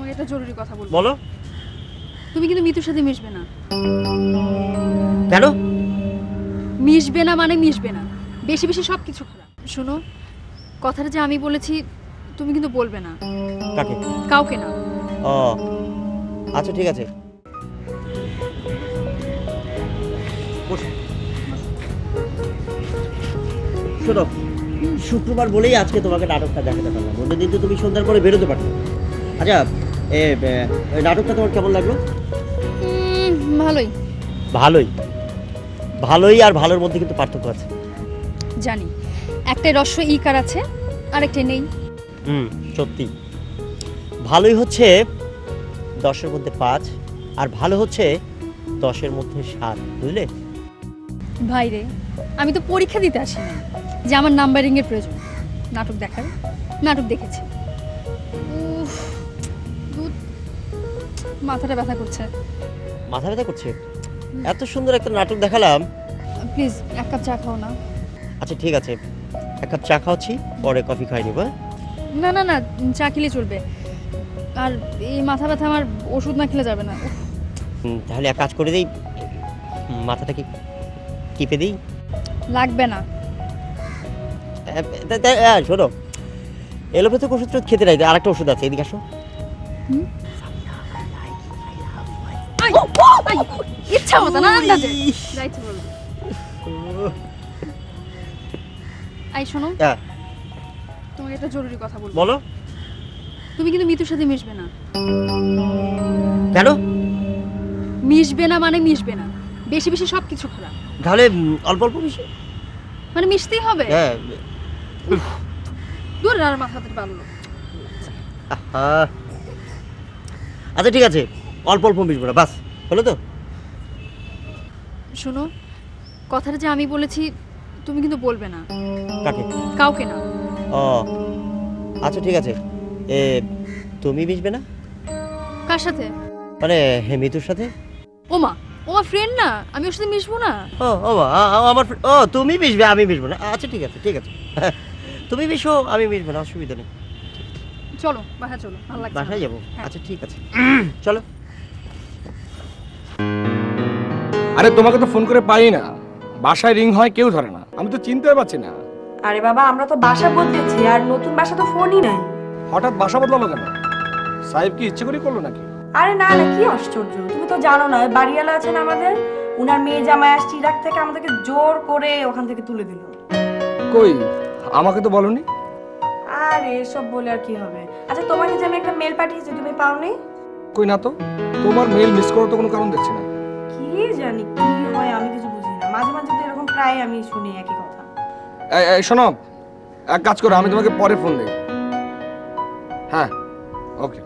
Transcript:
তোমাকে একটা জরুরি কথা বলবো। বলো। তুমি কিন্তু মিতুর সাথে মিশবে না। কেন? মিশবে না মানে মিশবে না, বেশি বেশি সবকিছু খারাপ। শোনো, কথাটা যে আমি বলেছি তুমি কিন্তু বলবে না। কাকে? কাউকে না। ও আচ্ছা ঠিক আছে। শোনো, শুক্রবার বলেই আজকে তোমাকে নাটকটা দেখাতে পারলাম, অন্যদিন তো তুমি সন্ধ্যার পরে বেরোতে পারতো। আচ্ছা নাটকটা তোমার কেমন লাগলো? ভালোই। ভালোই? ভালোই আর ভালোর মধ্যে কিন্তু পার্থক্য আছে। জানি, একটাই রস্য ইকার আছে আর একটা নেই। সত্যি। ভালোই হচ্ছে 10-এর মধ্যে 5, আর ভালো হচ্ছে 10-এর মধ্যে 7, বুঝলে? ভাই রে, আমি তো পরীক্ষা দিতে আসিনি যে আমার নাম্বারিং এর প্রয়োজন। নাটক দেখার, নাটক দেখেছি। উফ, মাথাটা ব্যথা করছে। মাথা ব্যথা করছে? এত সুন্দর একটা নাটক দেখালাম। প্লিজ এক কাপ চা খাও না। আচ্ছা ঠিক আছে, এক কাপ চা খাওয়াচ্ছি, পরে কফি খাই নিব। না না না, চা খেলে চলবে। আর এই মাথা ব্যথা আমার ওষুধ না খেলে যাবে না। তাহলে এক কাজ করে দিই, মাথাটা কি টিপে দিই? লাগবে না। শোনো, এলোপ্যাথিক ওষুধ খেতে নাই, আরেকটা ওষুধ আছে, এদিকে আসো। ইচ্ছা মতো না আন্দাজে যাইতে বলবো। আই শোনো, তোমাকে একটা জরুরি কথা বলবো। বলো। তুমি কিন্তু মিতুর সাথে মিশবে না। কেন? মিশবে না মানে মিশবে না, বেশি বেশি সবকিছু খারাপ। তাহলে অল্প অল্প মিশে মানে মিশতেই হবে। হ্যাঁ। দূর আর মাথাতে পারলো। আচ্ছা ঠিক আছে, অল্প অল্প মিশবো না, বাস হলো তো। শোনো, কথাটা যে আমি বলেছি তুমি কিন্তু বলবে না। কাকে? কাউকে না। ও আচ্ছা ঠিক আছে। তুমি মিশবে না? কার সাথে? মানে মিতুর সাথে। ওমা, ওমা ফ্রেন্ড না, আমি ওর সাথে মিশবো না। আমার তুমি মিশবে, আমি মিশবো না। আচ্ছা ঠিক আছে ঠিক আছে, তুমি মিশো, আমি মিশবো না, অসুবিধা নেই। চলো বাসায় চলো, ভালো লাগছে। বাসায় যাবো? আচ্ছা ঠিক আছে, চলো। আরে তোমাকে তো ফোন করে পাই না, বাসায় রিং হয় কেউ ধরে না, আমি তো চিনতে পারছি না। আরে বাবা, আমরা তো বাসা বদলেছি, আর নতুন বাসা তো ফোনই নাই। হঠাৎ বাসা বদলালো কেন? সাহেব কি ইচ্ছে করে করলো নাকি? আরে না না, কি আশ্চর্য, তুমি তো জানো না, ওই বাড়িওয়ালা আছেন আমাদের, উনার মেয়ে জামাই আসছে ইরাক থেকে, আমাদেরকে জোর করে ওখান থেকে তুলে দিল। কই, আমাকে তো বলনি। আরে এসব বলে আর কি হবে। আচ্ছা, তোমাকে যে আমি একটা মেল পাঠিয়েছি, তুমি পাওনি? কই না তো, তোমার মেল মিস করার তো কোনো কারণ দেখছি না। কি জানি কি হয়, আমি কিছু বুঝি না, মাঝে মাঝে তো এরকম প্রায় আমি শুনি একই কথা। এই শোনো, এক কাজ করো, আমি তোমাকে পরে ফোন দিই। হ্যাঁ, ওকে।